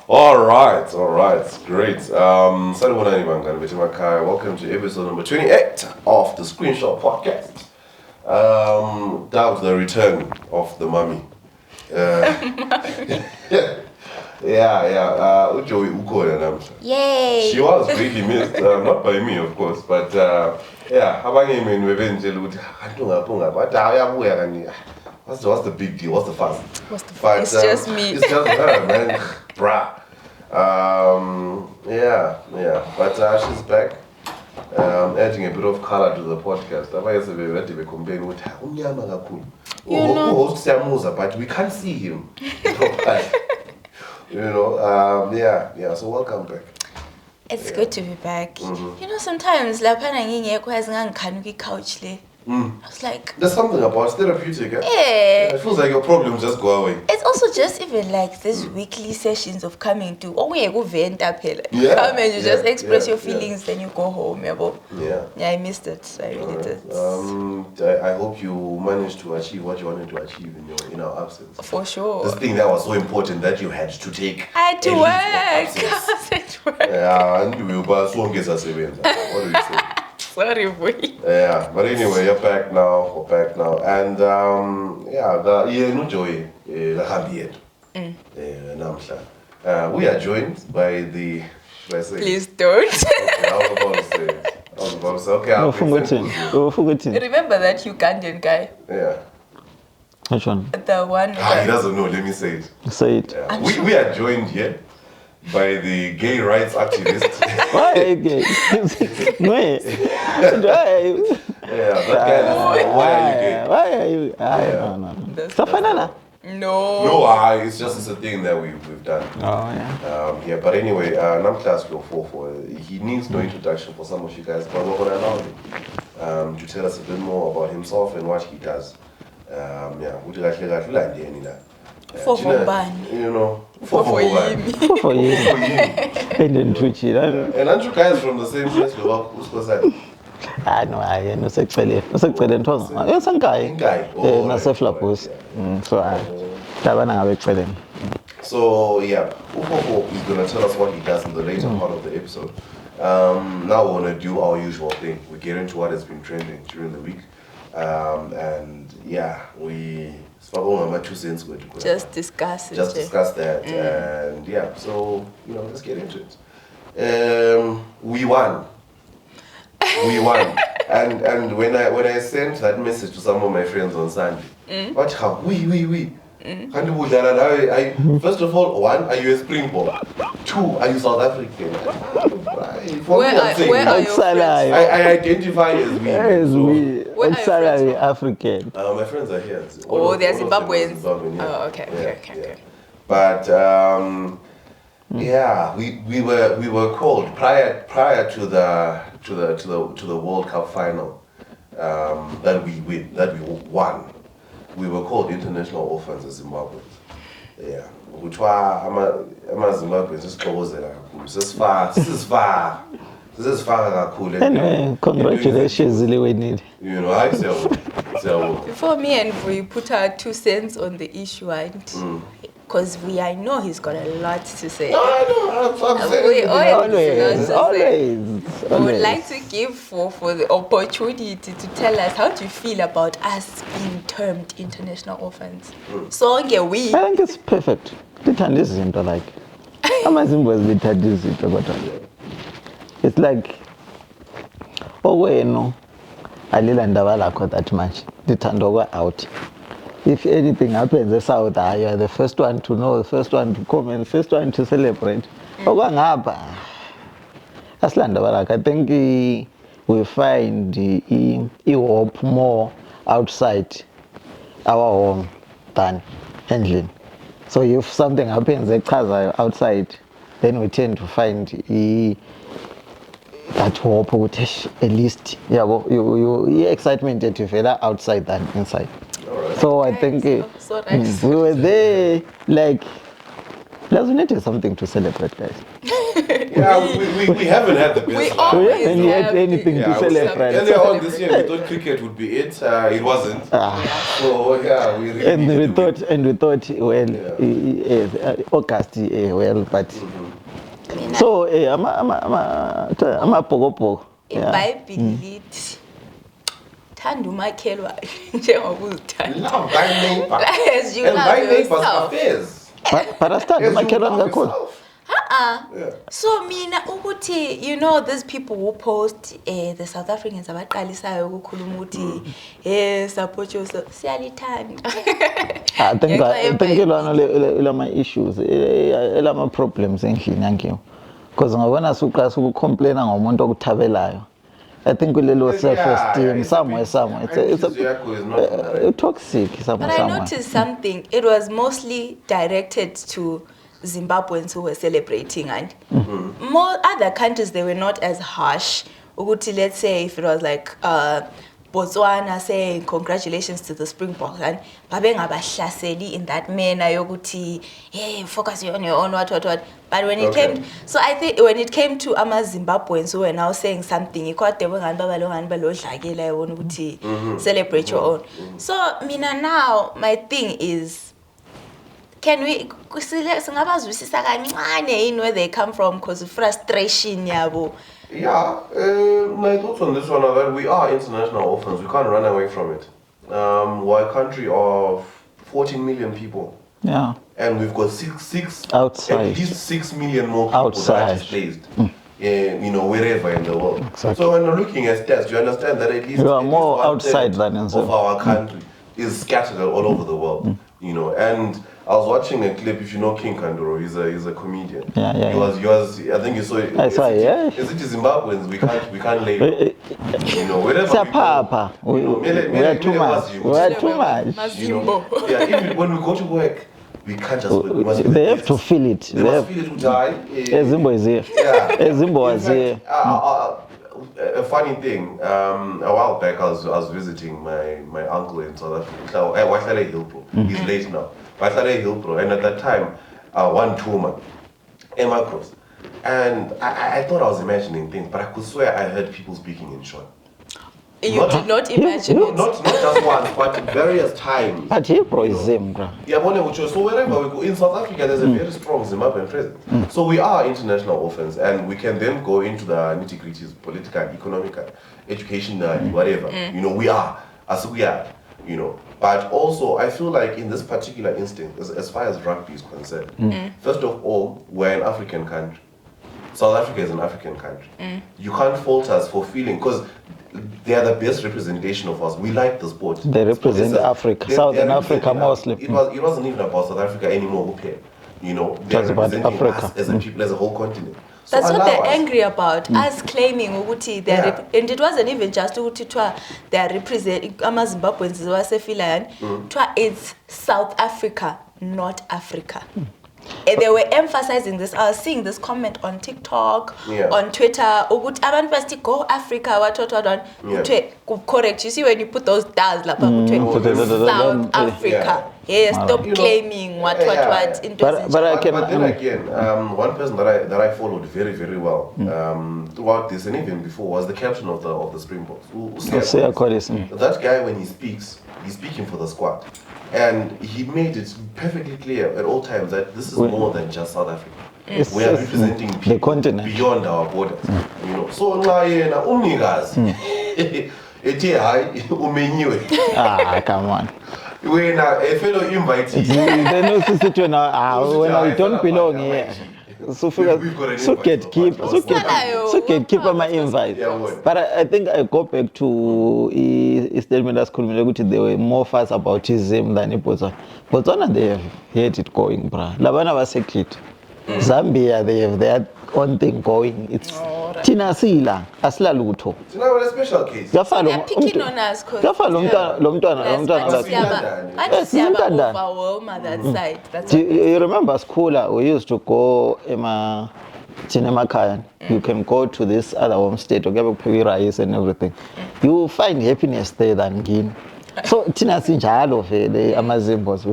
All right, great. Welcome to episode number 28 of the ScreenShot podcast. That was the return of the mummy. Joey Uko and Yay! She was really missed, not by me, of course, but having him in what's the big deal? What's the fuss? It's just me. It's just her, man. Bruh. But she's back. Adding a bit of color to the podcast. But we can't see him. So welcome back. It's good to be back. Mm-hmm. Sometimes couch le. I was like, there's something about it's therapeutic. Yeah. It feels like your problems just go away. It's also just even like these weekly sessions of coming to come and you just express your feelings, then you go home. Yeah, I missed it. I really did. I hope you managed to achieve what you wanted to achieve in our absence. For sure. This thing that was so important that you had to take. I had to work. I was at work. Yeah, and you will pass one guess as a what do you say? Sorry, boy. Yeah, but anyway, you're back now. We're back now, and no joy. We are joined by the. Should I say? Please don't. Okay, I was about to say. Okay, I'll forgotten. Remember that Ugandan guy? Yeah. Which one? The one. He doesn't know. Let me say it. Say it. Yeah. We are joined here by the gay rights activist. Why are you gay? Why? Yeah, that guy. Why are you gay? Why are you? No. No, it's a thing that we've done. Oh yeah. But anyway, Namclass he needs no introduction for some of you guys, but we're gonna allow him to tell us a bit more about himself and what he does. Would you like to for Bombani. For him. For him. And then Twitch it. And aren't you guys from the same place? Who's side? No, I no sexually ntona. Sankai. Na seflapus. So So Ufoko is gonna tell us what he does in the later part of the episode. Now we're gonna do our usual thing. We get into what has been trending during the week. We my 2 cents. Just discuss it. Just discuss that, and so let's get into it. We won. and when I sent that message to some of my friends on Sunday, what we. First of all, 1, are you a Springbok? 2, are you South African? Where are your friends? I identify as we. What salary African? My friends are here. They're Zimbabweans. Zimbabwean, yeah. Oh, okay. But we were called prior to the World Cup final that we won. We were called international orphans as Zimbabweans. Yeah. Which were Zimbabweans just close it. This is far. Anyway, congratulations, we need. I say. Before me and we put our 2 cents on the issue, because I know he's got a lot to say. No, I know. I'm saying Always. We would like to give for the opportunity to tell us how do you feel about us being termed international orphans. So I think it's perfect. It's like, I didn't like that much. The Tandoga out. If anything happens, the South, you are the first one to know, the first one to comment, the first one to celebrate. I think we find hope more outside our home than handling. So if something happens outside, then we tend to find that hope, at least, you excitement that you feel outside than inside. Right. So I think we were there, like, let's need something to celebrate, guys. Yeah, we haven't had the best We run. always We haven't had have anything Yeah, to I would say. celebrate. Earlier on this year, we thought cricket would be it. It wasn't. So yeah, we really And needed we to thought, well, Yeah. August, well, but Mina, so amabhokobhoko. iBhayibheli lithi thanda umakhelwane njengokuzithanda. love thy neighbor. As you And love thy neighbor's yourself. affairs. But asithanda As you umakhelwane love kakhulu. yourself. Yeah. So mina ukuthi you know these people who post the South Africans abaqalisayo ukukhuluma ukuthi support yourself siyalithanda. I think Ngenxa ilona lama issues, elama problems endlini yangiyo. Because ngabona suqala ukucomplaina ngomuntu okuthabelayo. I think kulelo self-esteem it's somewhere. a bit- It's Yakho is not toxic somewhere. But I noticed something. It was mostly directed to Zimbabweans who were celebrating, and more other countries they were not as harsh. Ukuthi, let's say if it was like Botswana saying congratulations to the Springboks, and babengabahlaseli in that manner yokuthi hey focus on your own what. But when it came, so I think when it came to Zimbabweans who were now saying something, you caught celebrate your own. So mina now my thing is, can we singabazwisisa kancane in where they come from because frustration yabo. Yeah, my thoughts on this one are that we are international orphans. We can't run away from it. We're a country of 14 million people. Yeah. And we've got six Outside. at least 6 million more people Outside. that are displaced. Wherever in the world. Exactly. So when you're looking at stats, you understand that at least You are at least more 1/3 outside than inside. of our country is scattered all over the world. And I was watching a clip. If you know King Kanduro, he's a comedian. Yeah. He was. I think you saw it. I saw it, yeah. Is it Zimbabweans? We can't label. Wherever we Papa, go, we are too much. We are too much. Mazimbo. Yeah, even when we go to work, we can't just. We must They have to feel it. They must feel it to die. Zimbo is here. Yeah. Zimbo was In here. fact, a funny thing. A while back, I was visiting my uncle in South Africa. Wahlale Hillbro. He's late now. Wahlale Hillbro, and at that time, one tumor, Emma Cross, and I thought I was imagining things, but I could swear I heard people speaking in short. You did not imagine it. Not just once, but various times. But Hillbro is him, bro. Yeah, so wherever we go in South Africa, there's a very strong Zimbabwean presence. So we are international orphans, and we can then go into the nitty-gritties, political, economical, educational, whatever. We are as we are. But also, I feel like in this particular instance, as far as rugby is concerned, first of all, we're an African country. South Africa is an African country. You can't fault us for feeling, because they are the best representation of us. We like the sport. They represent Africa, Southern Africa mostly. It wasn't even about South Africa anymore. Okay, they're It's about representing Africa. us as a people, as a whole continent. So That's what allow they're us. angry about. Us claiming ukuthi and it wasn't even just ukuthi they are representing Zimbabweans wasefila it's South Africa, not Africa. And they were emphasizing this. I was seeing this comment on TikTok, on Twitter. Ukuthi abantu basti go Africa. What. Correct. You see when you put those stars like South Africa. Stop claiming what. But then again, one person that I followed very, very well throughout this and even before was the captain of the Springboks. That guy, when he speaks, he's speaking for the squad. And he made it perfectly clear at all times that this is more than just South Africa. We are representing people the continent beyond our borders. So nxa umnikazi ethi hayi umenyiwe. Come on. Wena a fellow invitee. Then also situation when you don't belong here. So gatekeeper my invite. But I think I go back to a statement that's called they were more fast about Zim than Botswana. Botswana, they have had it going, bruh. Labana was a kid. Zambia, they have their own thing going. It's Tina Sila, Asla Luto. So now we're a special case. They're picking on us because you remember school, we used to go Chinema. You can go to this other home state, or rice and everything. You find happiness there than Guinea. So Tina Sinjalo, the Amazimbos,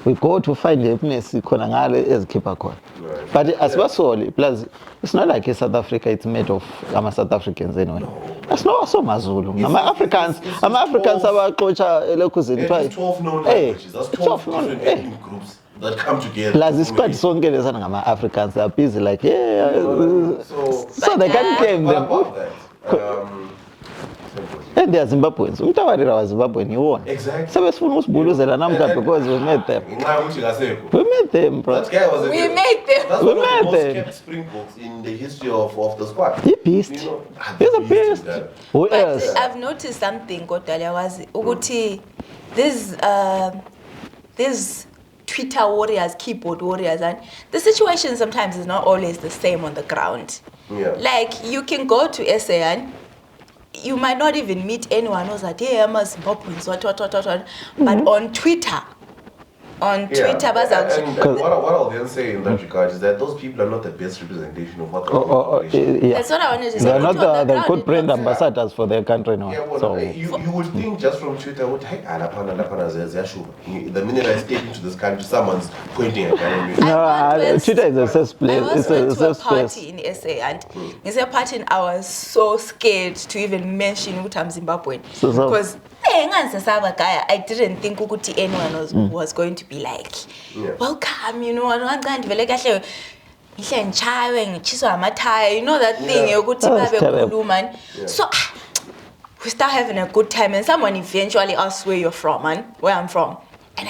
we go to find happiness khona ngale ezikhipha khona. Right. But asibasoli plus it's not like South Africa it's made of South Africans anyway. That's not so Mazulu. Africans abaxotsha elekhuzini twa. 12 known languages. That's 12 different ethnic groups that come together. Plus isikhathi sonke lesana ngama Africans are busy like so they can't claim them. About that. And they are Zimbabweans. Umtawarira was Zimbabwean, you won. Exactly. So we because we met them. We met them, bro. That guy was We made them. That's one of the most kept Springboks in the history of the squad. He beast. He's a beast. Who else? I've noticed something, Kodalia, was Uguti, these Twitter warriors, keyboard warriors, and the situation sometimes is not always the same on the ground. Yeah. Like, you can go to SA, you might not even meet anyone who's like, hey, I'm a Zimbabwean, what. But on Twitter, And what I'll then say in that regard is that those people are not the best representation of what the population. Yeah. That's what I wanted to say. They're not the good brand ambassadors for their country now. Yeah, well, so you would think just from Twitter, the minute I step into this country, someone's pointing at me. no, Twitter is a safe place. I was It's to a a safe party place. in SA, and in a party, I was so scared to even mention what I'm Zimbabwean So- because I didn't think ukuthi anyone was going to be like, welcome, you know, you know that thing, That's terrible. so we start having a good time, and someone eventually asks where you're from, man, where I'm from, and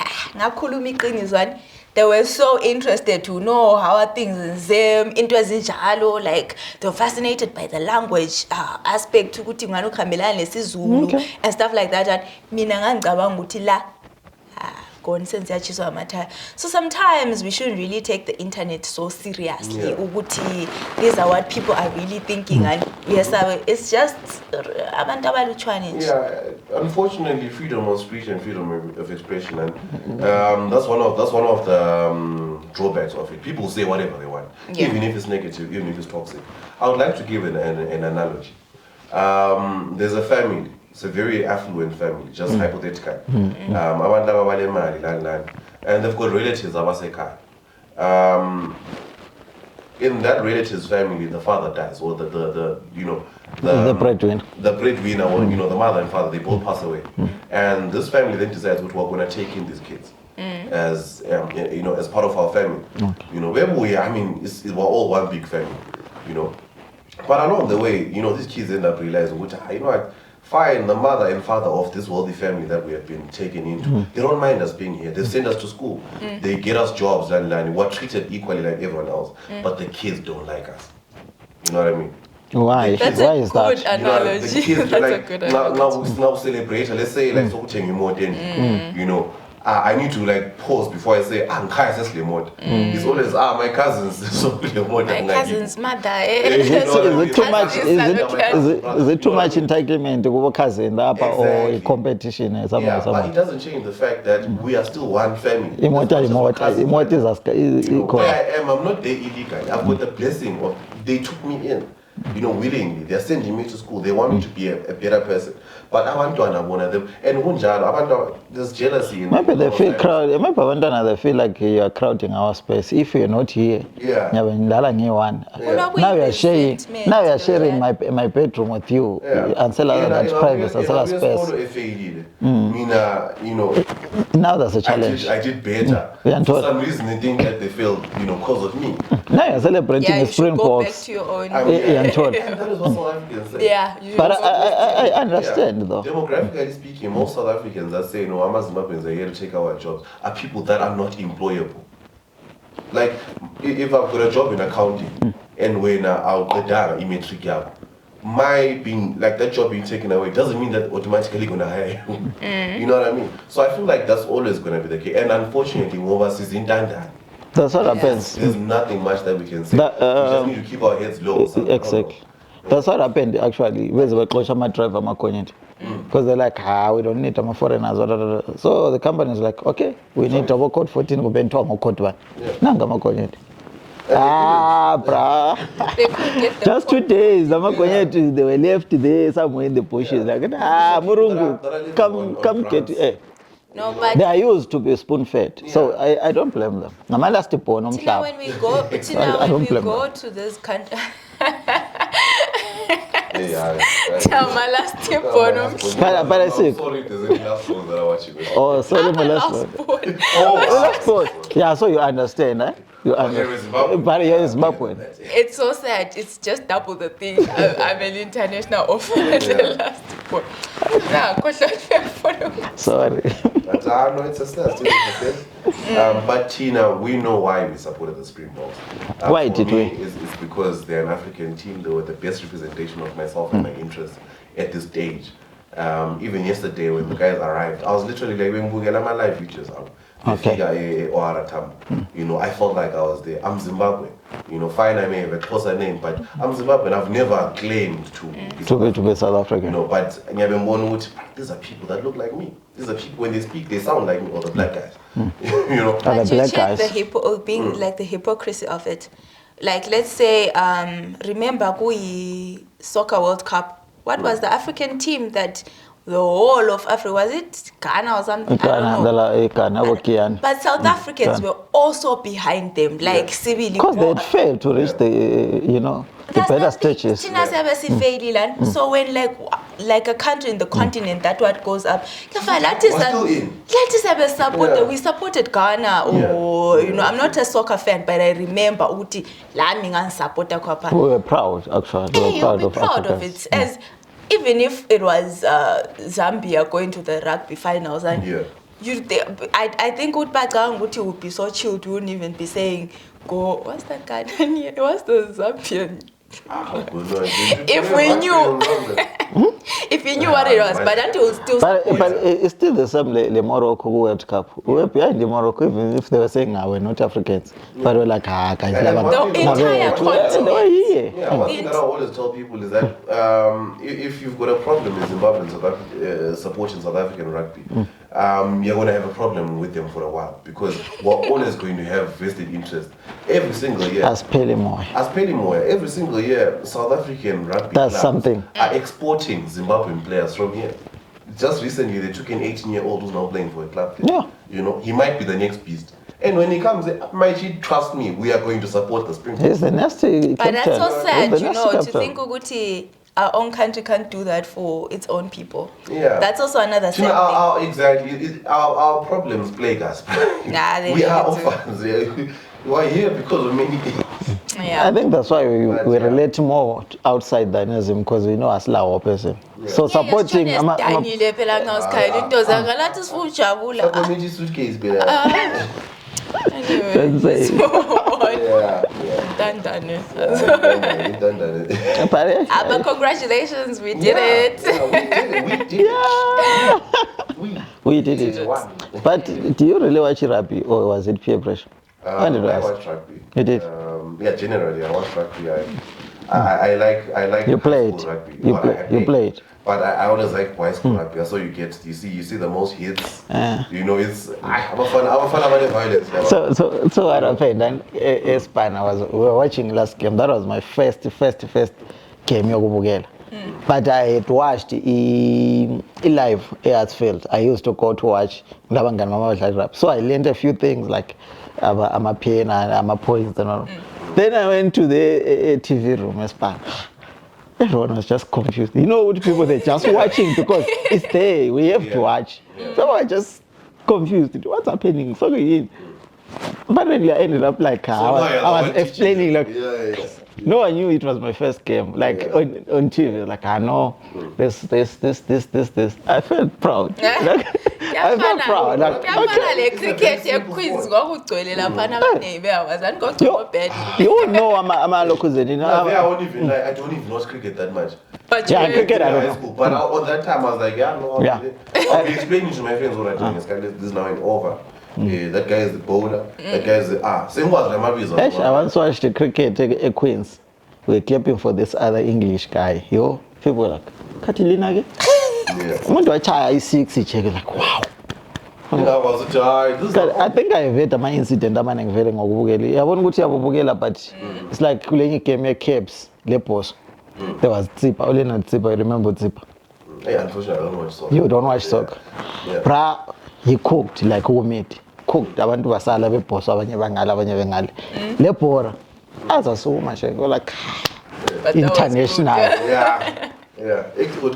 they were so interested to know how are things in Zim, into Zinjalo, like they were fascinated by the language aspect ukuthi ngani ukhambelana nesizulu and stuff like that. And mina ngangicabanga ukuthi la so sometimes we shouldn't really take the internet so seriously. Ukuthi these are what people are really thinking, and yes, it's just abantu abalutshwane nje. Yeah, unfortunately, freedom of speech and freedom of expression, and that's one of the drawbacks of it. People say whatever they want, even if it's negative, even if it's toxic. I would like to give an analogy. There's a family. It's a very affluent family, just hypothetical. And they've got relatives abasekhaya. In that relative's family, the father dies, or the breadwinner. The breadwinner, or the mother and father, they both pass away. And this family then decides we're going to take in these kids as as part of our family. Where we are, we're all one big family. But along the way, these kids end up realizing, which what. Fine, the mother and father of this wealthy family that we have been taken into, they don't mind us being here. They send us to school. They get us jobs and we're treated equally like everyone else. But the kids don't like us. You know what I mean? Why? That's Why a is good that? analogy. The kids That's like, a good analogy. now celebrate. Let's say like so more than I need to pause before I say it's always my cousins so My cousin's mother. Is it too much? Is it too much entitlement to cousin or a competition? But it doesn't change the fact that we are still one family. Where I am, I'm not there illegally. I've got the blessing of they took me in. Willingly. They're sending me to school. They want me to be a better person. But I want to one of them. And there's jealousy. Maybe they feel crowded. Maybe they feel like you are crowding our space. If you're not here, now you are sharing. Now you are sharing my bedroom with you. And sell that's private. And sell space. Now that's a challenge. I did better. For some reason, they think that they failed, because of me. Now you're celebrating a spring go back to your own. That is what South Africans say. But I understand though. Demographically speaking, most South Africans that say, Zimbabweans are here to take our jobs are people that are not employable. Like, if I've got a job in accounting and when I'll go down immediately, my being that job being taken away doesn't mean that automatically gonna hire you. You know what I mean? So I feel like that's always gonna be the case. And unfortunately, overseas in Tandan. That's what happens. There's nothing much that we can say. We just need to keep our heads low. Exactly. That's what happened actually. Where's the driver because they're like, we don't need them foreigners. So the company is like, okay, we need to code 14 code 1. Bruh. Just 2 days. They were left there somewhere in the bushes. Like, Murungu, come get it. No, but They are used to be spoon-fed, so I don't blame them. Namalast born Tina, when we go, Tina, I when don't we blame go them. to this country, My last tip on them. But I see. I'm sorry, there's any last one that I watch you. Oh, sorry, I'm my a last last one. born. Last one. Yeah, so you understand, eh? You understand. But you're Zimbabwean. It's so sad. It's just double the thing. I'm an international orphan at the last born. Nah, Sorry. But no, it's a start. But Tina, we know why we supported the Springboks. Why for did me, we? It's because they're an African team. They were the best representation of myself and my interests at this stage. Even yesterday when the guys arrived, I was literally like, when we get my live features out. Okay. You know, I felt like I was there. I'm Zimbabwean. You know, fine, I may have a closer name, but I'm Zimbabwean. I've never claimed to be South African. You know, but these are people that look like me. These are people, when they speak, they sound like me, or the black guys. You know, But the you black check guys. being like the hypocrisy of it. Like, let's say, remember Soccer World Cup. What was the African team that the whole of Africa, was it Ghana or something? I don't know. But South Africans were also behind them, like civil. Because they had failed to reach the better stages. So when like a country in the continent that what goes up, we supported Ghana, or you know, I'm not a soccer fan, but I remember Uti We were proud, actually. We were you'll be proud of it. As even if it was Zambia going to the rugby finals, and I think Utbaganga would be so chilled, you wouldn't even be saying, "Go." What's that guy? What's the Zambian? If we knew, if you knew what it was, but then you still. But it's still the same. The Morocco World Cup. We were behind the Morocco, even if they were saying, we're not Africans. But we're like, guys, the entire continent. They were here. One thing that I always tell people is that if you've got a problem in Zimbabwe supporting South African rugby, you're going to have a problem with them for a while, because we're always going to have vested interest every single year. As Pelimoy, every single year, South African rugby that's clubs something. Are exporting Zimbabwean players from here. Just recently, they took an 18-year-old who's now playing for a club. Yeah. You know, he might be the next beast. And when he comes, Mighty, trust me, we are going to support the Springboks. He's the nasty captain. But that's so sad, He's the you know, nasty to think Uguti, our own country can't do that for its own people. Yeah. That's also another thing. Exactly. Our problems plague us. We are orphans. We are here because of many things. Yeah. I think that's why we relate more to outside Danism, because we know as our person. So supporting Community suitcase, But congratulations, we did it. We did it. But do you really watch rugby, or was it peer pressure? I watch rugby. You did? Generally I watch rugby. I like you played. Rugby. You played. But I always like boys school rugby. So you see the most hits. You know, I'm a fan of violence. So what happened? Then we were watching last game. That was my first game yokubukela. But I had watched live at field. I used to go to watch. So I learned a few things like I'm a pen and I'm a points and all. Then I went to the TV room. Everyone was just confused. You know what people, they're just watching because it's there. We have to watch. So I was just confused. What's happening? So but then I ended up like I was explaining like no one knew it was my first game. Like on TV, like I know this. I felt proud. I felt proud. Like, you know I'm a local Zen. I don't even watch cricket that much. But cricket I don't know. School. But on that time I was like, I'll be explaining to my friends what I'm doing. This is now over. That guy is the bowler. That guy is the same was I once watched the cricket at Queens. We were clapping for this other English guy. People were like, Katilina again? I went to a child 6 like, wow. I think I have had my incident. I'm not very good. I won't go to Abubugela, but it's like when you came here, caps, lepos. There was Zipa, only not Zipa. I remember Zipa. Unfortunately, I don't watch soccer. You don't watch soccer? he cooked like meat. Cooked abantu basala bebhosa abanye bangala abanye bengale. Le bhora azasuma nje go like But that was international. good. Yeah. Yeah.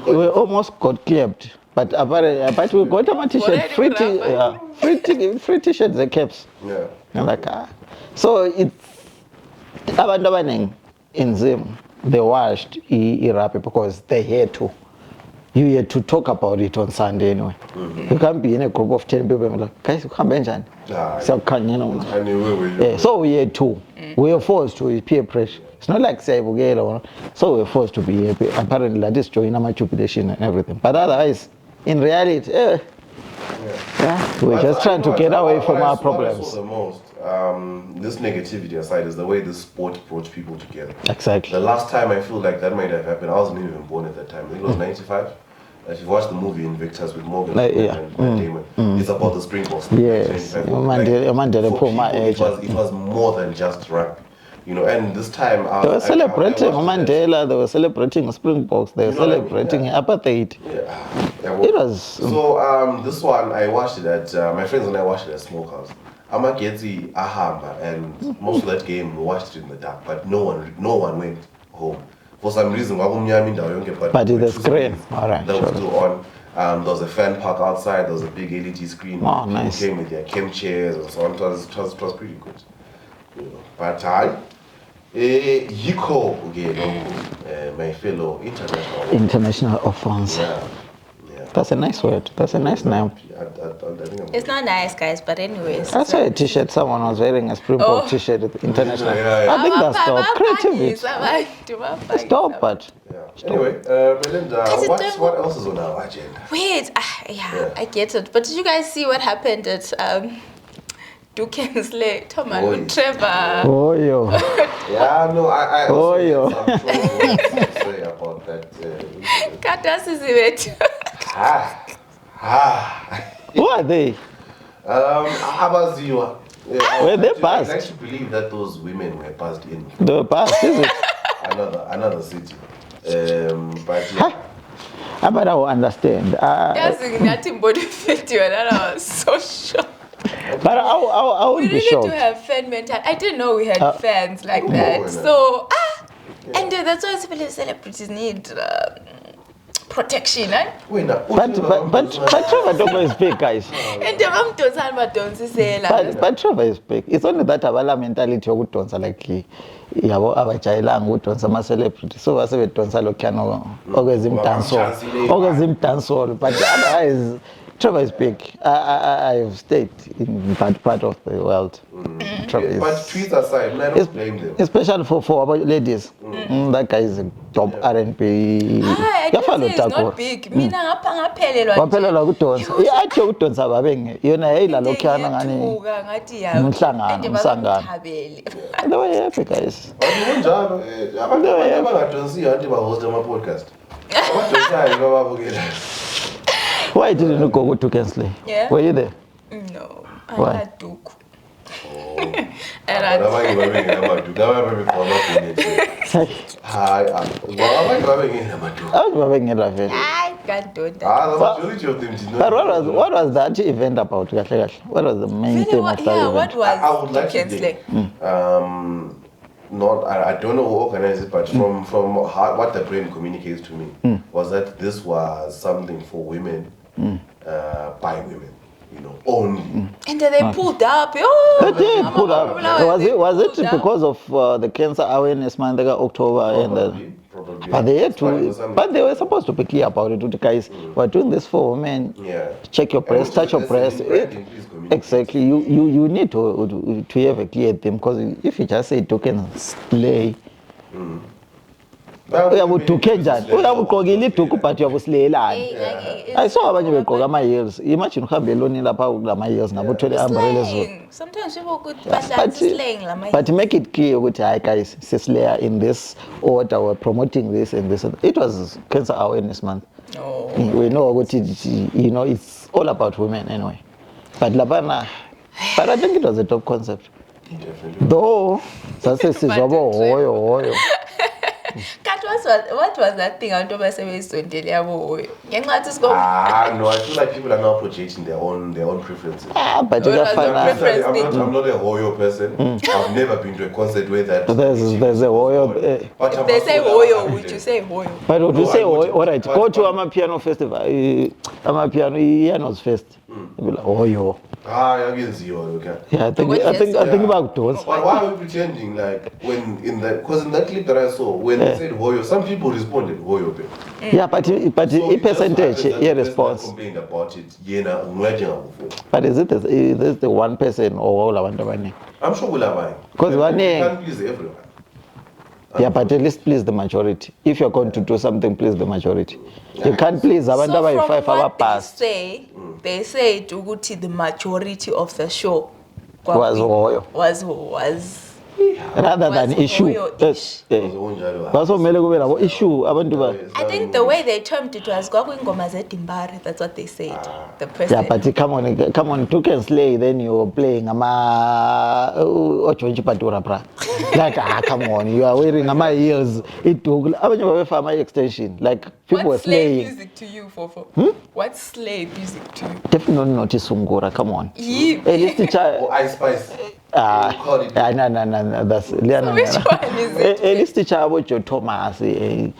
We almost got clapped. But but we got a t-shirt, free t-shirts and caps. Yeah. I'm like, So it's abantu abaningi in Zim, they watched rugby because they had to. You had to talk about it on Sunday anyway. You can't be in a group of 10 people and like, guys, you can't bench so can you know? So we had to. We were forced to peer pressure. It's not like say so we were forced to be happy. Apparently like this join my jubilation and everything. But otherwise, in reality, we're just trying to get away from our problems. What I saw the most, this negativity aside, is the way this sport brought people together. Exactly. The last time I feel like that might have happened, I wasn't even born at that time. I think it was 95. If you watch the movie Invictus with Morgan and Damon, it's about the Springboks. Yes, it was more than just rugby. You know, and this time they were celebrating Mandela, they were celebrating Springboks, they were celebrating apartheid. It was. So this one I watched it at my friends and I watched it at Smokehouse. Amagetsi Ahamba, and most of that game we watched it in the dark, but no one went home. For some reason, but the screen, alright, that was still on. There was a fan park outside. There was a big LED screen. Oh, nice. People came with their camp chairs and so on. It was pretty good. You know. But Yiko again, my fellow international orphans. Yeah. That's a nice word. That's a nice name. It's not nice, guys, but anyways. I saw a t-shirt. Someone was wearing a Springbok t-shirt with international. I think that's dope. Creativity. It's dope, but. Anyway, Melinda, what else is on our agenda? Wait, I get it. But did you guys see what happened at Doek and Slay? Trevor. Oh, yo. Yeah, no, I also have some words to say about that. Who are they? Abaziwa. Were they passed? I like to believe that those women were passed in. They were passed, is it? Another city. But yeah. But I will understand. Yes, nothing body fit you, and I was so shocked. But I would be shocked. We really do have fan mentality. I didn't know we had fans like that. So, and that's why celebrities need protection, right? But Trevor don't speak, guys. And but Trevor is big. It's only that our mentality of donsa like yabo abajayelanga udonsa ama celebrity so basebedonsa lokhana okwezimdansolo but otherwise Trevor is big. I have stayed in that part of the world. Trevor is, but tweets aside, I don't blame them. Especially for our ladies. That guy is a top R&B. I didn't say it's not big. Mina ngaphelelwa kudonsa. Athi udonsa babenge. Yona yayila lokhana ngani. Umhlangano. They were happy, guys. Kunjalo abantu abangadonsi anti ba host ama podcast. Abadonsayo bababukela. Why didn't you go to Doek and Slay? Yeah. Were you there? No, Why? I had Doek. What was that event about? What was the main theme of that event? What was I would like Doek and Slay? I don't know who organized it, but from what the brand communicates to me was that this was something for women, by women, you know, only. And then they pulled up. They did pull up. Was it because of the cancer awareness month, October? Probably. But they had to. But they were supposed to be clear about it. The guys were doing this for women. Yeah. Check your breast, touch your breast. Exactly. You need to have a clear theme because if you just say Doek and Slay. Uyabugqokile iduku but uyabusilelana. I saw abanye begqoka ama heels. Imagine uhambe eloni lapha kulama heels nabo uthwele umbrella zo. Sometimes people could slang lama. But make it clear ukuthi hi guys, sislayer in this order we're promoting this and this. It was Cancer Awareness Month. No. We know what it's all about women anyway. But labana, but I think it was a top concept. Definitely. Though, that's a hoyo. Kat was what was that thing out of us ngenxa yathi No, I feel like people are now projecting their own preferences. But What was ikafana your preference? I'm not a Hoyo person. I've never been to a concert where that. there's a Hoyo. But if they say hoyo, would you say hoyo? But would you No, say, I wouldn't. all right, But- go to Amapiano Festival, Amapiano Ianos Fest. You'll be like, oh, yo. I can see you. Okay. Yeah, I think Yeah. about those. But why are we pretending like when because in that clip that I saw when they said Hoyo, some people responded Hoyo. Yeah, but So a it just percentage, happens that a the person that response. complained about it. Yeah, But is this the 1% or all abantu abaningi? I'm sure we'll have. Because one you day- can't please everyone. Yeah, but at least please the majority. If you're going to do something, please the majority. You can't please abantu So from abayi-5 what they abapast. say, they said ukuthi the majority of the show Was hoyo. was Rather than was issue. hoyo-ish. Basomele kube labo issue abantu ba. I think the way they termed it was kwakuyingoma zedimbari. That's what they said. The Yeah, president. but come on, Doek and Slay, then you're playing Ochochi Patura, bra. Like, come on, you are wearing my ears. It took, my extension. Like, people were What's slave slaying. music to you, Fofo? What's slave music to you? Definitely not Sungura, come on. Yee. At least the child. Or Ice Spice. No, that's So which one is it? At least the child with your Thomas. Ian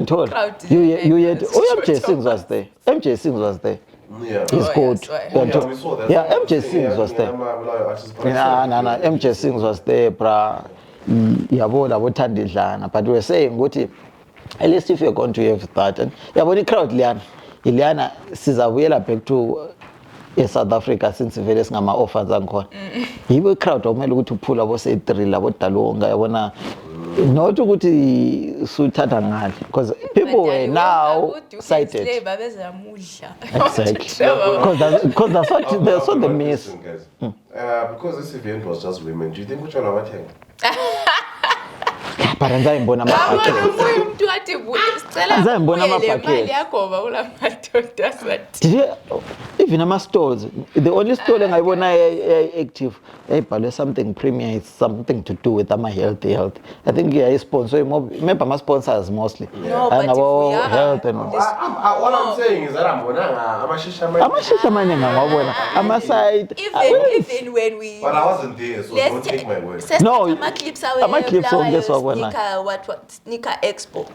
told Crowd you yet. members, Oh, Joe MJ Sings was there. MJ Sings was there. Yeah. He's Oh, good. yes, right. Ian Yeah, told- we saw that. Yeah, MJ Sings was there. No, MJ Sings was there, bra. Yabo labo thandidlana, but we were saying ukuthi at least if you're going to have that and yabo crowd Liana sizabuyela back to South Africa since vele singama orphans angikhona. Yibo crowd okumele ukuthi uphula abo say 3 labo dalonga yabona not ukuthi suthatha ngale because people were now cited. Exactly. Because that's what the miss. Because this event was just women, do you think which one are watching? But ngizayibona Did you even ama stores? The only store engayibona active ebhalwe something premier is something to do with ama health. I think yeah, sponsor remember my sponsors mostly. No, but if we are, health and all. All I'm saying is that I'm Amashisha Amashisha amaningi ngawabona ama side. Even when we But I wasn't there, so don't take my word. No, ama-clips ama-clips onke siwabona. Sneaker Expo.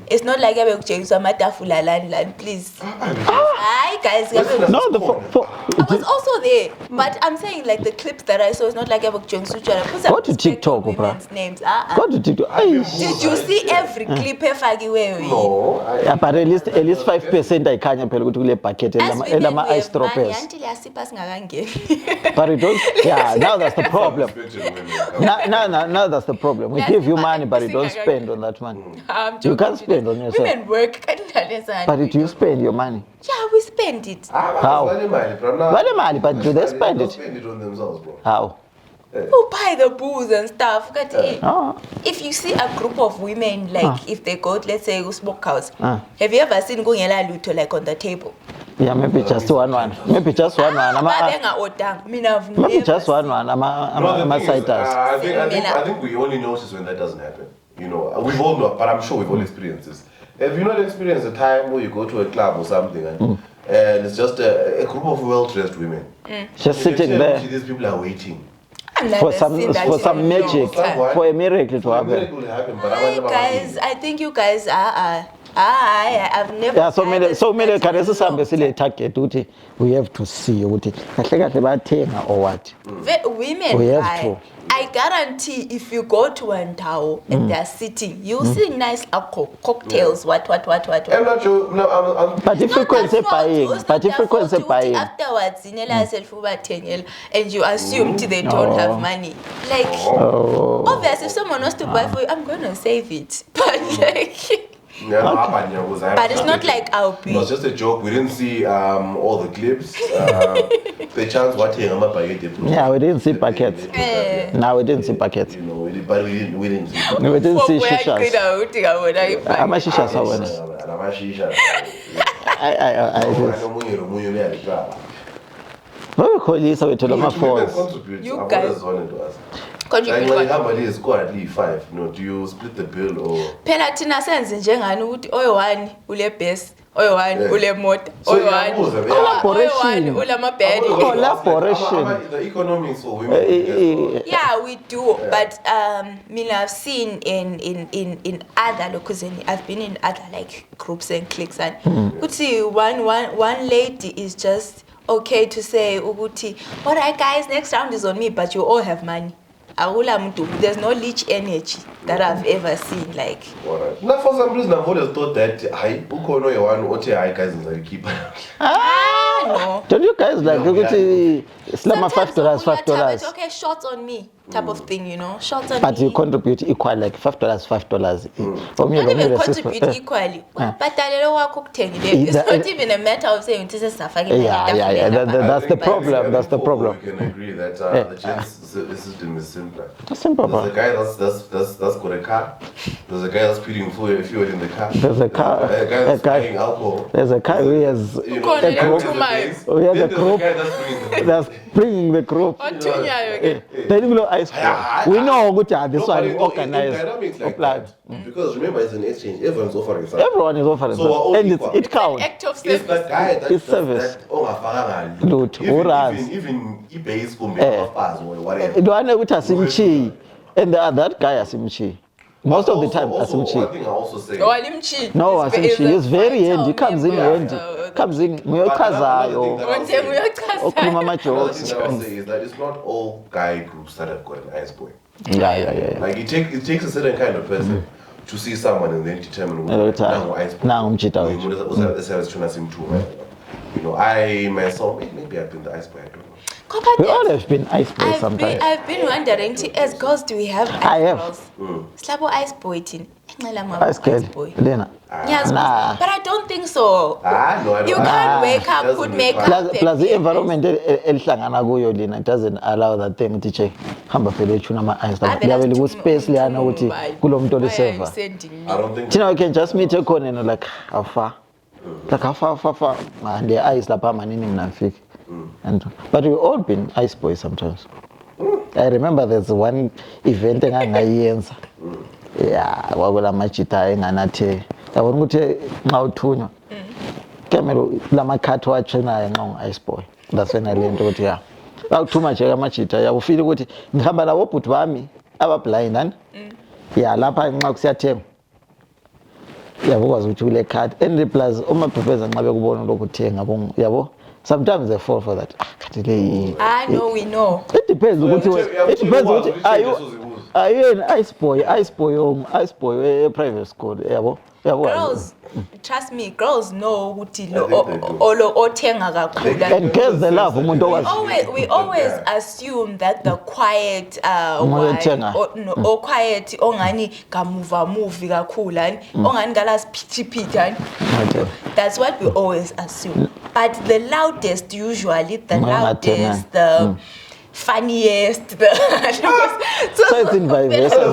It's not like abekutshengisa amatafula lani please. Hi guys, No, I was also there, but I'm saying like the clips that I saw is not like abekutshengisa utshwala. Go to TikTok, bro. Women's names. Go to TikTok. Did you see every clip efakiweyo? No, Yeah, but at least 5% ayikhanya phela ukuthi kule bucket elama ice droppers. Until yasipha singakangeni. But it don't. Yeah, now that's the problem. Now that's the problem. We give you money, but you don't spend on that money. You can't spend on yourself. Women work. But do you spend your money? Yeah, we spend it. How? Vale mali, but do they spend it? Spend it on themselves, bro. How? Who buy the booze and stuff? Oh. If you see a group of women, like if they go, let's say, go smoke house, Ah. have you ever seen Gungela Luto like on the table? Yeah, maybe just one. Maybe just one. Babenga odang. Mina I've Maybe never just one. seen- I'm siders. I think we only notice when that doesn't happen. You know, we've all know, but I'm sure we've all experienced this. Have you not experienced a time where you go to a club or something and it's just a group of well-dressed women? Just You can sitting tell there These people are waiting. I've never for seen that in some a magic, long time. for a miracle to A happen. miracle will happen, but Hi guys, I think you guys are. I've never. Yeah, so many experienced kare that in a sisambe long sile target ukuthi we have to see ukuthi kahle kahle bathenga or what. Women, We have I guarantee if you go to Andao and they're sitting, you'll see nice alcohol, cocktails, what. I'm not sure. No, I'm But if frequency buying, buying. Afterwards, and you assume they don't have money. Like, obviously, if someone wants to buy for you, I'm gonna save it. But like, but it's not like I'll It be. was just a joke. We didn't see all the clips. The chance what he Yeah, we didn't see packets. No, we didn't see packets. You know, but we didn't see. We didn't see Where I shishas. Amashishas awena. Bayokholisa wethu lama phones. You guys- Contribute like what? how many score at least 5? Do you split the bill or? Phela thina senze njengani ukuthi oyi-1 ule base, oyi-1 ule moto, So oyi-1 iyabuza, oyi-1 ule amabhedi. Collaboration. The economics for women. Yeah, we do, but mina I've seen in other locals, I've been in other like groups and cliques, and ukuthi one lady is just okay to say ukuthi, all right guys, next round is on me, but you all have money. There's no leech energy that I've ever seen. Like, Alright. Now, for some reason, I've always thought that I ukono you want what I guys in keep. no. Don't you guys like No, Slama $5, $5? Okay, shots on me, type of thing, shots on But me. you contribute equal, like $5, $5. For me, Not even contribute equally. But it's not even a matter of saying this is a fucking Yeah. That's the problem. That's the problem. We can agree that the gents system is simpler. It's simple, There's bro. a guy that's got a car. There's a guy that's putting fuel in the car. There's a car. A guy that's buying alcohol. There's a guy who has You Go know, on, the guy then with two the miles. base. We have Then a there's group. guy that's bringing the that's bringing the group. Then we know ice cream. We know what this one is in organized. dynamics like applied. that, because remember it's an exchange. Everyone's offering something. Everyone is offering So we're all something. And equal. it counts. Act of It's service. that guy that It's does service. that. Oh, ngafaka Lutho, urazi. even eBay is going Eh. to or whatever. The one which asimchi, and that guy asimchi. Most of the time One asimchi. thing I also say. No, asimchi is very handy. He comes in handy. Comes in. Muyochazayo. Okhuluma Another thing ama-jokes. that I'll say is that it's not all guy groups that have got an ice boy. Yeah. Like it takes a certain kind of person to see someone and then determine ice boy. Now umchita. I myself maybe I've been the ice boy. I don't know. We all have been ice boys sometimes. I've been wondering, as girls, do we have ice I have. girls? Slabo ice boy tin. Ice girl. Lena. Yes, Nah. but I don't think so. No, I don't. You can't wake up, Doesn't put make makeup. Plus the environment elihlangana kuyo lena, it doesn't allow that thing ukuthi che hamba phela echuna ama ice Ah, lawo that's ku too space lana ukuthi much. kulomuntu Why are you oliseva. sending me? I don't think Thina we can just meet ekhona like afa. Like afa and the ice lapha manini mina ngifike. And but we all been ice boys sometimes. I remember there's one event engangayenza. Yeah, wakula machita enganathe. Yabona ukuthi nxa uthunywa. Kemelo lamakhathi wachenayo nqa ice boy. That's when I learned ukuthi yeah. Awuthuma nje amachita yakufika ukuthi ngihamba labo bhuti bami aba blind and yeah lapha nxa kusiyathenga. Yabukwazi ukuthi ule card and plus uma professor nxa bekubona lokuthenga yabo sometimes they fall for that. I know, we know. It depends ukuthi are you an ice boy a private school yabo Girls, trust me, girls know ukuthi othenga kakhulu. and girls they love umuntu okwazi. We always assume that the quiet Umoya othenga. or quiet ongani kamuva movie kakhulu and ongani galas piti. That's what we always assume. But the loudest usually, the funniest, So it's in vice versa.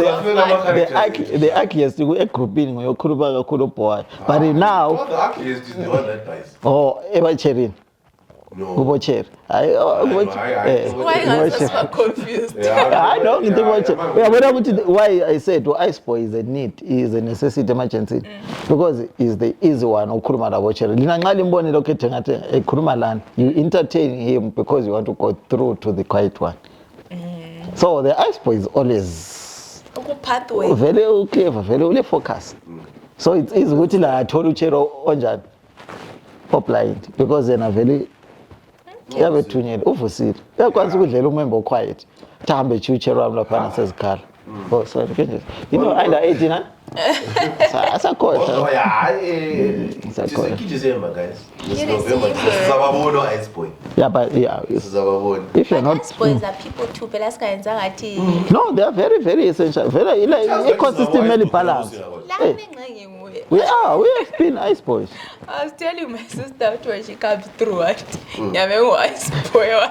The archiest grouping ngoyokhuluma kakhulu boy. But now the archivist is the one that dies. ebacherin. No. Kubocher. why are you so confused? I know why I said ice boy is a need, is a necessity emergency because is the easy one ukhuluma labo chere lina nxa limbone lokho ethengathe ekhuluma lana you entertain him because you want to go through to the quiet one. So the ice boy is always pathway very clever, very focused. So it's easy ukuthi la athola uchero onjani blind because they're very yabethunyele uvusile uyakwanisa ukudlela umember quiet thambe chuchero wami lapha nasezikhala. Oh sorry kenje under 18 asakhohle December guys. This November sizababona ice boy. yeah but yeah Sizababona. if you're not ice boys are people too phela sikayenza ngathi no they are very essential very like ecosystem balance. We have been ice boys. I was telling my sister when she comes through ice boy.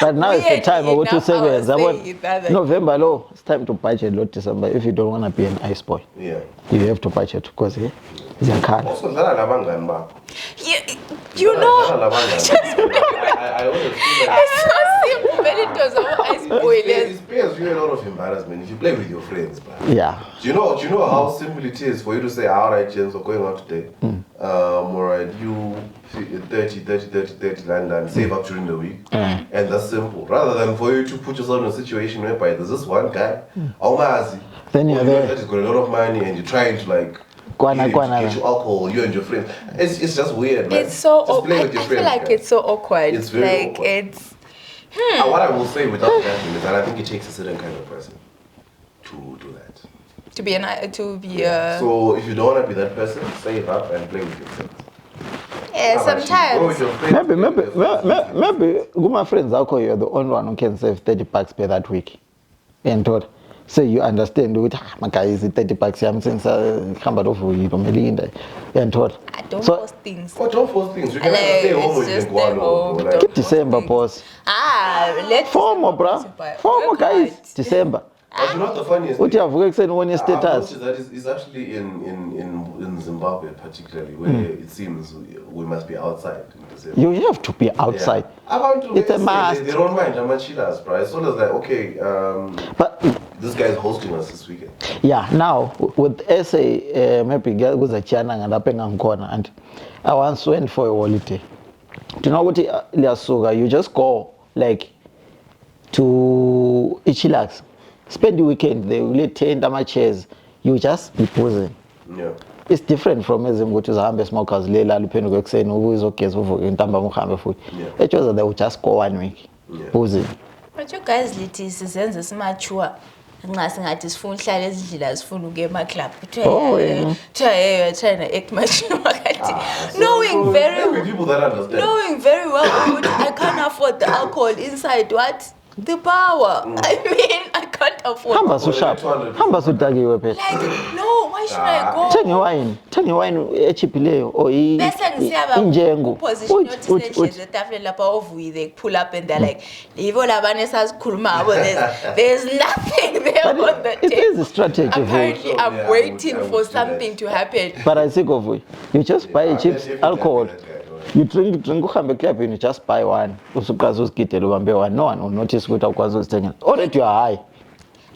But now it's the time of to saying November low, it's time to budget lot December if you don't want to be an ice boy. Yeah. You have to budget because ziyakhala. Also, dlala nabangani bakho. You know, Dlala nabangani. I always feel like it's so simple. Very ice boilers. it spares you a lot of embarrassment if you play with your friends, bro. Yeah. Do you know how simple it is for you to say, all right, James, we're going out today. All right, you 30 London, save up during the week. And that's simple. Rather than for you to put yourself in a situation whereby there's this one guy, Then you're there. that has got a lot of money and you're trying to like get you alcohol, you and your friends. It's just weird, man. It's so just play awkward. with your I friends, feel like guys. it's so awkward. It's very like awkward. it's. What I will say without that is that I think it takes a certain kind of person to do that. To be So if you don't want to be that person, save up and play with your friends. Yeah, sometimes. Go with your friends, Maybe my friends are you're the only one who can save 30 bucks per that week. And thought, so you understand with my guy is 30 bucks. I'm saying come over you Melinda. And thought. Don't post things. Oh, don't force things. You can stay home or you can go alone. Like, Keep December, boss. Let's. Former, bruh. Former guys. December. but you know what the funniest What thing? you have worked in one I've status. noticed that it's actually in Zimbabwe particularly where it seems we must be outside in December. You have to be outside. It's a must. They don't mind. I'm chillers, bro. As soon as like, okay, But this guy is hosting us this weekend. yeah, now with SA, maybe get with a channel and up corner, and I once went for a holiday. Do you know what you just go like to Ichilax, spend the weekend, they will tent chairs, you just be posing. Yeah. It's different from Zimbabwe to Zahambe smokers, Lela, Lupeno, Gexen, who is okay, so for in Tamba Muhammad food. It was that they would just go 1 week, posing. But you guys, sizenza simature. Ngasingathi sifuna uhlala ezindlela sifuna ukuya ema-club kuthiwa you're trying to act much knowing very well ukuthi I can't afford the alcohol inside what the power I mean I can't afford Hamba so sharp. Hamba so dagiwe phela. like no why should I go Thenga wine echipileyo or bese ngisiyaba injengo. position yokuthi etafuleni lapha ovuyi they pull up and they're like yivo labane sasikhuluma abo there's nothing there on the table. It is a strategy. Apparently I'm waiting for something to happen. But I think of you just buy cheap alcohol. You drink uhambe club and you just buy one. Usukwazi uzigidela ubambe one. No one will notice ukuthi awukwazi uzithengela. Already you are high.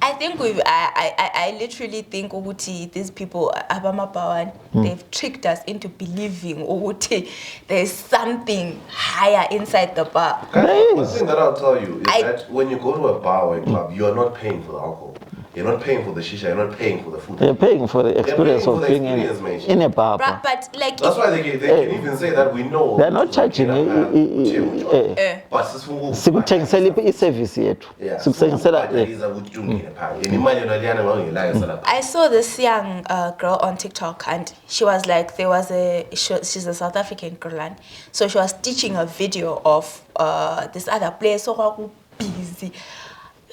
I think I literally think ukuthi these people abamabawan they've tricked us into believing ukuthi there's something higher inside the bar. One thing that I'll tell you is that when you go to a bar or a club, you are not paying for the alcohol. You're not paying for the shisha, you're not paying for the food. You're paying for the experience of being in a bar. But like that's why they can even say that we know they're not charging but sikuthengisela i-service yethu. Sikuthengisela I saw this young girl on TikTok and she was like she's a South African girl and so she was teaching a video of this other place so busy.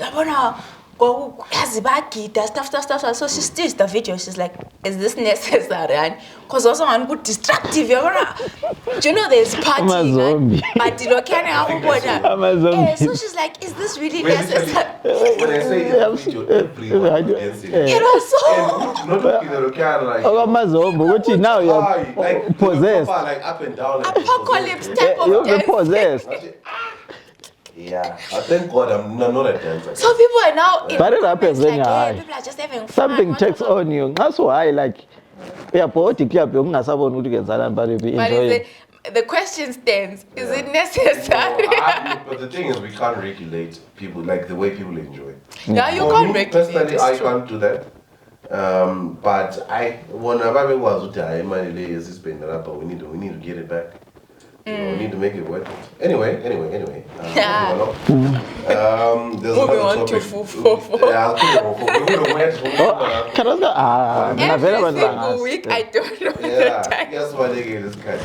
Stuff. So she steals the video. She's like, is this necessary? Because also I'm good destructive. Do you know there's party? But you know, so she's like, is this really necessary? When I say everyone dancing. It was so now you're possessed. Like up and down. Apocalypse type of You'll be dance. possessed. Yeah, I thank God I'm not a dancer. So people are now. But it happens when you're high. People are just having fun. Something takes on you. That's why, like, we are poetic. But But the question stands: is it necessary? But the thing is, we can't regulate people like the way people enjoy. Yeah, you For can't me, regulate. personally, I can't do that. But when I was with the money, we need to get it back. We need to make it work. Anyway. Moving on to fufu. Every single week, I don't know the time. Guess why they gave this guy.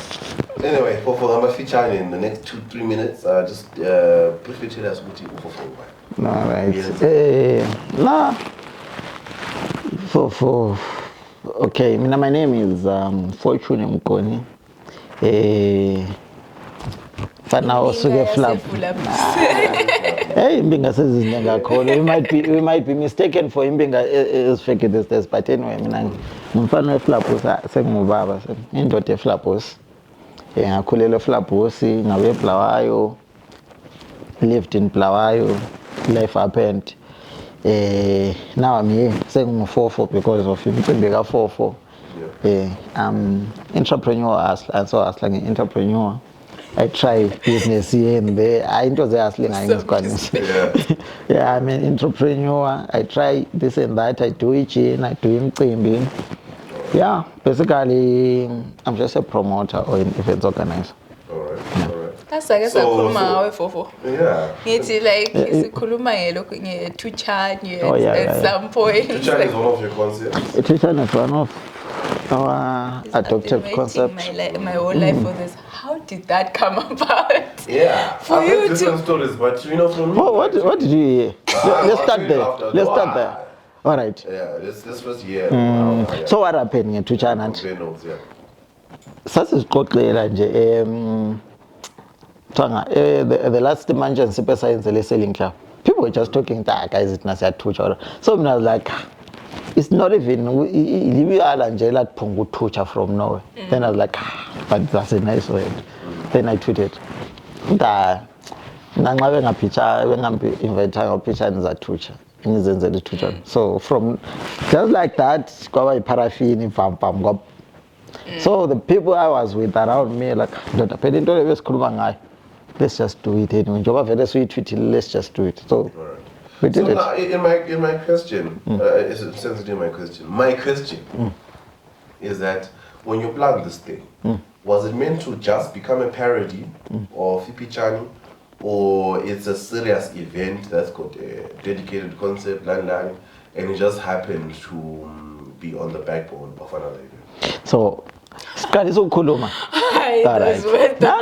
Anyway, I'm going to feature in the next 2-3 minutes. Just briefly tell us what you for. No, right. Nah. Okay, my name is Fortune Mkoni. But now also get flap. Hey, Imbinga says his name we might be mistaken for Imbinga is fake this test, but anyway, mina ngumfana weflapus sengubaba indoda eflapus. Ngakhulela eflapus, ngabe eBulawayo, lived in Bulawayo, life happened. Now I'm here saying 4 because of him. Bigger 4. I'm entrepreneur and so as like an entrepreneur. I try business here and there. I into the hustling. Yeah, I'm an entrepreneur. I try this and that. I do it in. I do him. Yeah, basically, I'm just a promoter or an event organizer. That's I guess I for. Yeah. It's like Kuluma looking at Tuchan at some point. Tuchan is one of your concepts. Tuchan is one of our adoptive concepts. My whole life for this. How did that come about? Yeah. For I've you heard different stories, but from me. What did you hear? Let's start there. All right. Yeah, this first year. So what happened in Tuchan? Such is the last mansion super science selling club. People were just talking that guys it nas tucha. So I was like, it's not even we are Angela Pungu tucha from nowhere. Then I was like, but that's a nice word. Then I tweeted. Nangabe picture when I'm inviting a picture in that tucha. So from just like that, go paraffin pam. So the people I was with around me like, let's just do it anyway. Let's just do it. So we did it. Now, in my question, it's sensitive. My question is that when you planned this thing, was it meant to just become a parody of Fipichani, or it's a serious event that's got a dedicated concept, and it just happened to be on the backbone of another event? So. It's a kuluma. No.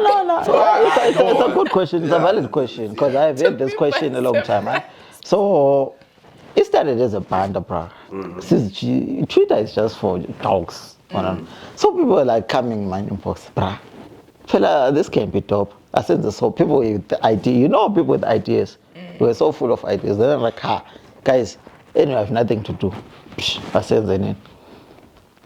It's a good question. It's a valid question because I've had this question a long time. So it started as a banter, bro. Twitter is just for dogs. So people were like coming in my inbox, bro. Fella, this can be top. I said this. So people with the idea, people with ideas, we were so full of ideas. Then I'm like, guys, anyway, I have nothing to do. I said the name.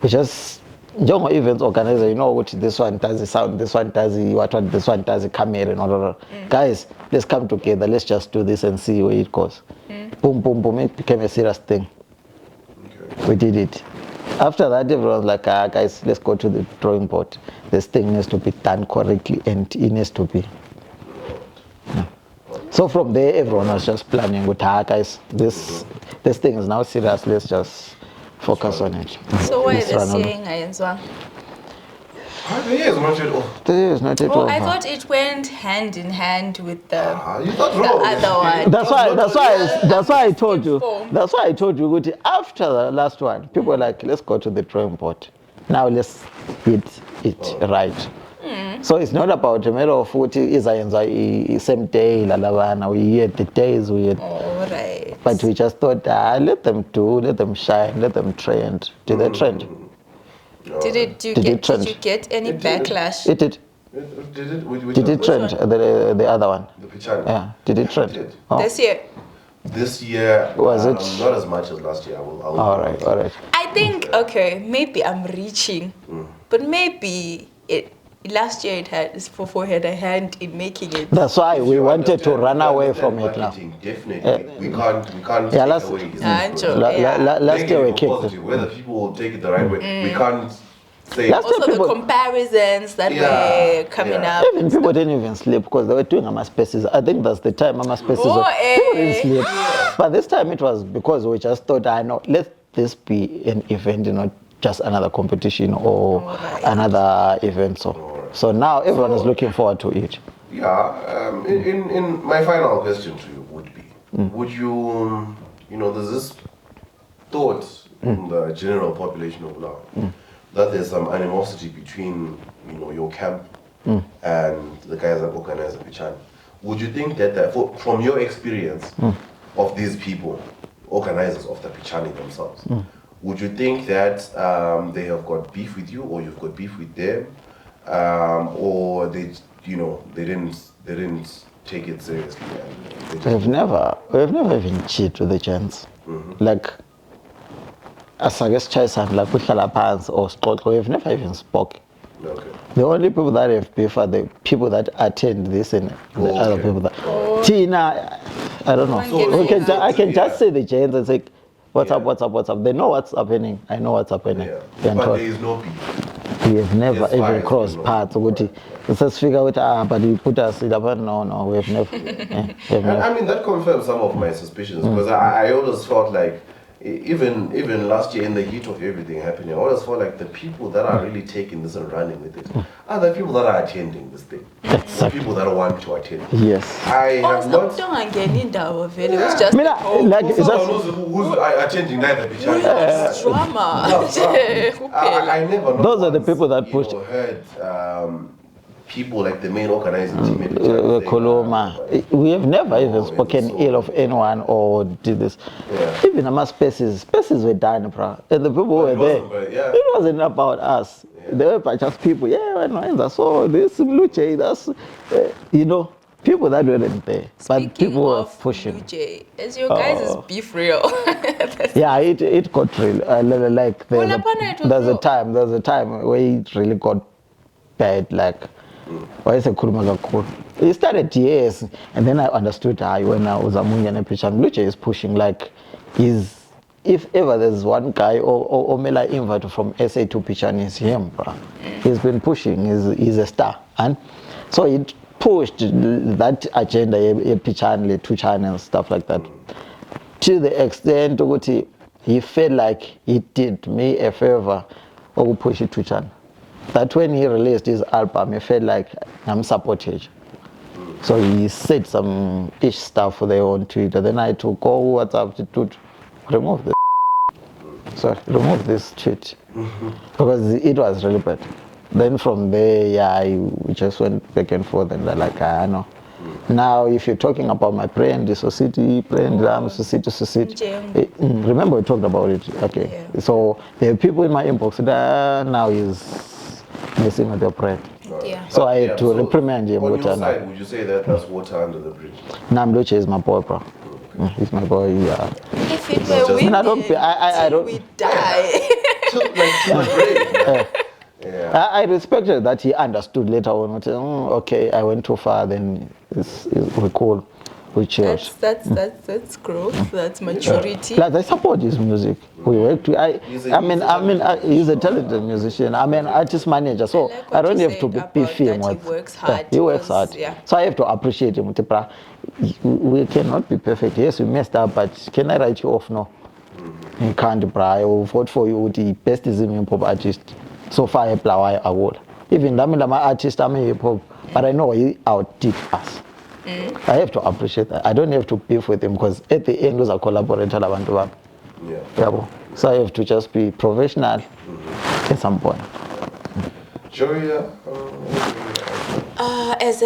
We just. Young events organizer, what this one does the sound, this one does the what this one does the camera and all. Guys, let's come together, let's just do this and see where it goes. Boom, it became a serious thing. Okay. We did it. After that, everyone was like, guys, let's go to the drawing board. This thing needs to be done correctly and it needs to be. Yeah. So from there, everyone was just planning with, guys, this thing is now serious, let's just focus on it. So why is it saying as well? The year is not yet off. The year is not yet off. I thought it went hand in hand with the you thought wrong. Other one. That's why I told you. That's why I told you. After the last one, people were like, let's go to the drawing board. Now let's hit it right. So it's not about a matter of what is same day, we had the days we had. All right. But we just thought, let them do, let them shine, let them trend. Did they trend? Did you get any backlash? It did. Did it trend? The other one. The Pichani. Yeah. Did it trend? Did. Oh. This year? This year was it not as much as last year. All right. I think maybe I'm reaching, but maybe last year it had a hand in making it. That's why we wanted to run away from it now. Definitely, we can't take away his last year we kicked it. Whether people will take it the right way, we can't say. Also the comparisons that were coming up. Even people didn't even sleep because they were doing Ama Spaces. I think that's the time Ama Spaces. People didn't sleep. But this time it was because we just thought, let this be an event, not just another competition or another event. So now everyone is looking forward to it. Yeah. In my final question to you would be, would you, there's this thought in the general population of Laos that there's some animosity between, your camp and the guys that organize the Pichani. Would you think that from your experience of these people, organizers of the Pichani themselves, would you think that they have got beef with you or you've got beef with them? Or they didn't take it seriously. And they We've never even cheated with the gents. Like, as I guess Chaisan, like Kuhlala Pants or Stoklo, we've never even spoke. Okay. The only people that have beef are the people that attend this and the other people that. Tina, I don't know. I can just say the gents and say, what's up, what's up, what's up. They know what's happening. I know what's happening. Yeah. But there is no beef. We have never even crossed paths. Let's figure out, but you put us in the no, we have never. I mean, that confirms some of my suspicions because I always felt like, even last year in the heat of everything happening, I always felt like the people that are really taking this and running with it are the people that are attending this thing. The people that want to attend. Yes. I have not. It's just Who's attending neither bitch. drama. I never. Those are the people that pushed. Heard people like the main organizing team. Koloma. We have never even spoken ill of anyone or did this. Yeah. Even our spaces were done, bro. And the people who were there, it wasn't about us. They were just people. I saw this Luce. That's people that weren't there, but people were pushing. Is your guys' beef real? Yeah, it got real. Like there's a time where it really got bad. Like. Why is a kuruma cool? It started yes, and then I understood when I was a Munyan and Luce is pushing like if ever there's one guy or Mela invite from SA to Pichan is him, bro. He's been pushing, he's a star. And so it pushed that agenda Pichan, Tuchan and stuff like that. To the extent he felt like he did me a favor or push it to Tuchan. That when he released his album, he felt like I'm supported. So he said some ish stuff there on Twitter. Then I took WhatsApp to remove this. So remove this tweet because it was really bad. Then from there, we just went back and forth, and they're like, I know. Now, if you're talking about my friend, Society, Society. Remember we talked about it. Okay. Yeah. So there are people in my inbox that now is messing with your pride. Yeah. So I had to reprimand him. On your side, would you say that that's water under the bridge? Namluche is my boy, bro. He's my boy, yeah. If it were women, I don't. We die. I respected that he understood later on. Okay, I went too far. Then we cool. That's growth. That's maturity. Like I support his music. We work. He's a talented musician. I'm an artist manager, so I don't have to beef him. He works hard. He works hard. Yeah. So I have to appreciate him. We cannot be perfect. Yes, we messed up, but can I write you off? No. You can't, bro. I will vote for you. The best is hip hop artist. So far, I award. Even I'm an artist. I'm a hip hop, but I know he outdid us. I have to appreciate that. I don't have to beef with him because at the end, was a collaborator. Yeah. So I have to just be professional at some point. Joya, as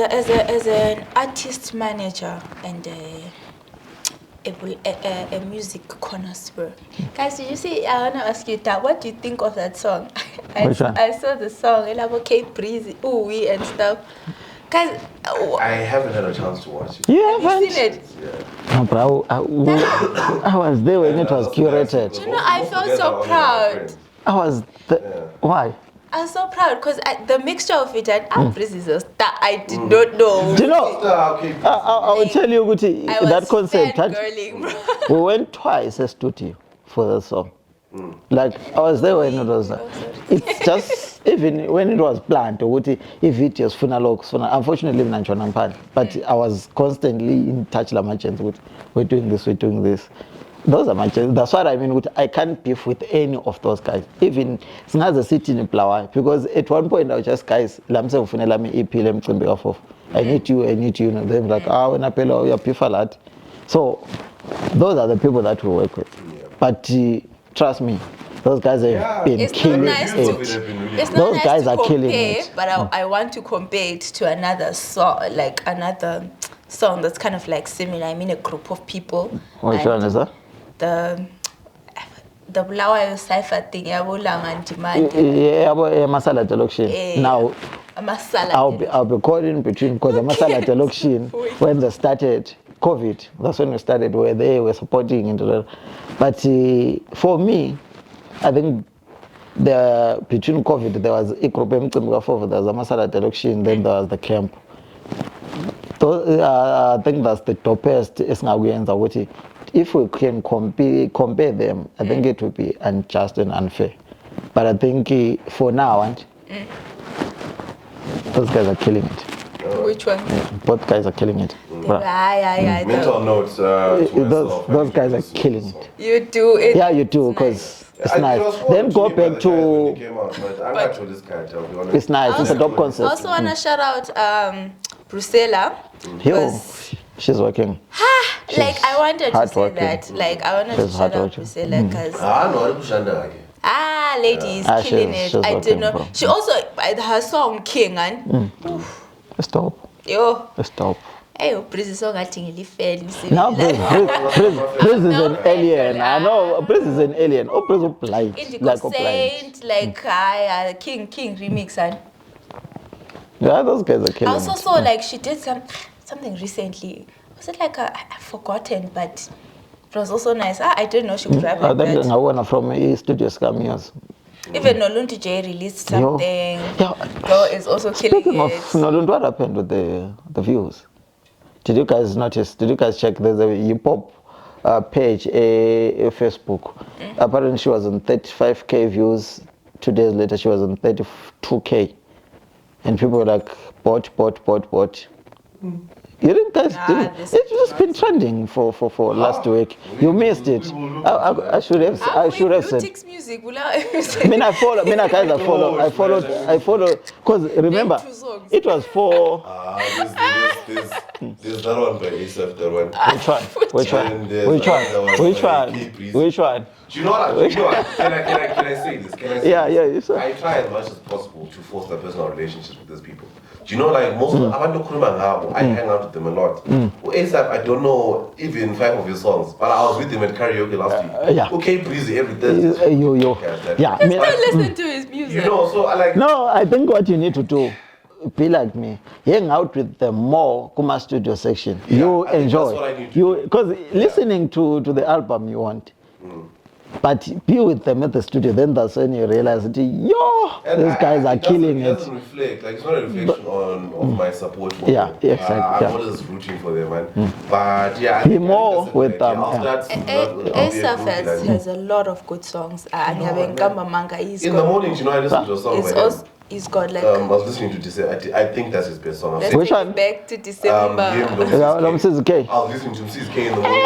an artist manager and a music connoisseur. Guys, did you see? I want to ask you that. What do you think of that song? I saw the song. I love Breezy, ooh and stuff. Guys, I haven't had a chance to watch it. You haven't? You seen it? Yeah. No, bro. I was there when it was curated. You know, I felt so proud. I was why? I was so proud because the mixture of it and Breezy is a star. I did not know. Do you know? I will tell you, Guti, that concept. We went twice a studio for the song. Like I was there when it was. It's just even when it was planned. If it was funalok, unfortunately, but I was constantly in touch with my chance. We're doing this. Those are my chances. That's what I mean. I can't beef with any of those guys. Even it's not the city in Plawa. Because at one point I was just guys, I need you. And they're like, when I pay you beef a lot. So those are the people that we work with. But trust me, those guys have been killing it. Those guys are killing it. But I want to compare it to another song, like another song that's kind of like similar. I mean, a group of people. Which one is that? The Bulawayo Cypher thing, Masala Deluxe. Now, I'll be caught in between because I'm a salad election when they started COVID. That's when we started where they were supporting it. But for me, I think between COVID there was there was a salad election, then there was the camp. So I think that's the topest. If we can compare them, I think it would be unjust and unfair. But I think for now, those guys are killing it. Which one? Yeah, both guys are killing it. Mental notes. Those guys are killing it. You do it. Yeah, you do, because it's nice. Then go back to. It's nice. It's a dope concept. I also want to shout out Brucella. Yo, she's working. Like I wanted to say that. Like I wanted to shout out Brucella because. Lady is killing it. I don't know. She also her song King and. It's dope. Yo. It's dope. Hey, Breeze song I think really fair. Now Breeze is an alien. I know Breeze is an alien. Oh, Breeze is blind. Like Saint, King remix and. Yeah, those guys are killing. I also saw like she did something recently. Was it like I've forgotten, but it was also nice. I didn't know she would rap like that. I went from Studios cameos. Even Noluntu J released something. Girl is also killing Speaking it. of Noluntu, what happened with the views? Did you guys notice? Did you guys check? There's a hip hop page, a Facebook. Apparently, she was on 35K views. 2 days later, she was on 32K, and people were like, bot. You didn't guys? It's just been trending for last week. You missed it. I should have said. Music, I followed. Because remember, it was for. There's that one by ASAP, that one. Which one? Do you know what? Can I say this? Yeah, you said. I try as much as possible to foster personal relationships with these people. Do you know, like most of I hang out with them a lot. ASAP, I don't know even 5 of his songs, but I was with him at karaoke last week. Yeah. Okay, Breezy every Thursday. Yeah. I listen to his music. You know, so I like. No, I think what you need to do, be like me, hang out with them more. Kuma studio section. Yeah, you I think enjoy. that's what I need to do. Because listening to the album you want. But be with them at the studio, then that's when you realize that, these guys are killing it. It doesn't reflect, like it's not a reflection of my support for them. Exactly. I'm always rooting for them, man. But yeah, be more with them. ASAP has a lot of good songs. And in the morning, you know, I listen to a song by him. He's got like. I was listening to December. I think that's his best song. Which one? Back to December. I was listening to CSK in the morning.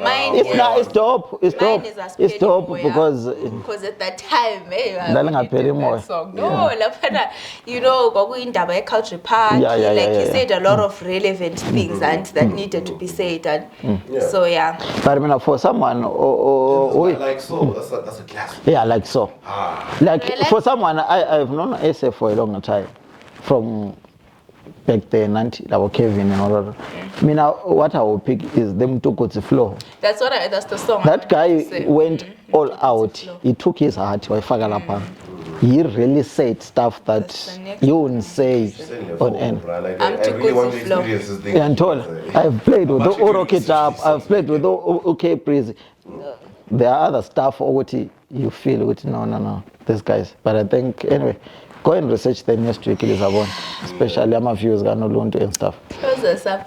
Mine it's dope. It's dope. It's dope because at that time, that song. No, you know, Gogu culture party. He said a lot of relevant things and that needed to be said. And so But I mean, for someone, like so, that's a classic. Yeah, like so. Like for someone, I've known ASAP for a long time, from back then, like Kevin and all that. I mean, what I will pick is them to go to flow. That's the song. That guy went all out. He took his heart. He really said stuff that you wouldn't say on end. I'm too good to flow. And told, I've played with the Oroke Tap, I've played with the OK Breeze. There are other stuff you feel with no, these guys. But I think anyway, go and research the next week, Lisabon, especially my views got no loan to and stuff. Yeah, this has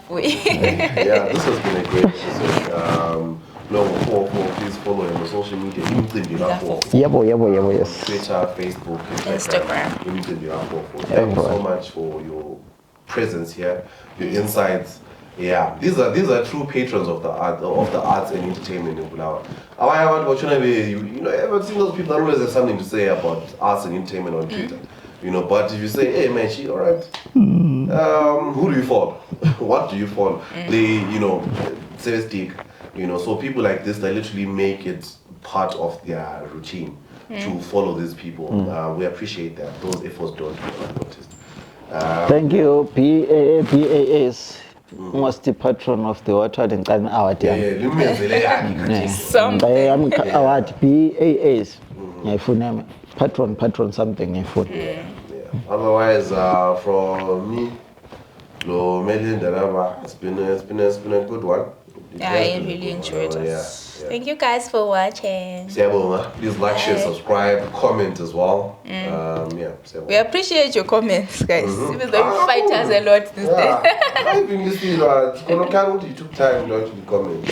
been a great episode. Please follow him on social media. Yes. Twitter, Facebook, Instagram. Thank you so much for your presence here, your insights. Yeah, these are true patrons of the arts and entertainment in Bulawayo. You know, ever seen those people that always have something to say about arts and entertainment on Twitter? You know, but if you say, hey man, she alright, who do you follow? What do you follow? They, you know, stick. You know, so people like this, they literally make it part of their routine to follow these people. We appreciate that. Those efforts don't go unnoticed. Thank you, BAS. Most patron of the water and award. Award BAS. Patron something. Otherwise, from me, Lo Melinda Rava, it's been a good one. Yeah, I really enjoyed it. Yeah. Thank you guys for watching. Please like, share, subscribe, comment as well. We appreciate your comments, guys. Even though you fight us a lot these days. I've been listening. You took time to actually comment.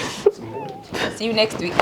See you next week.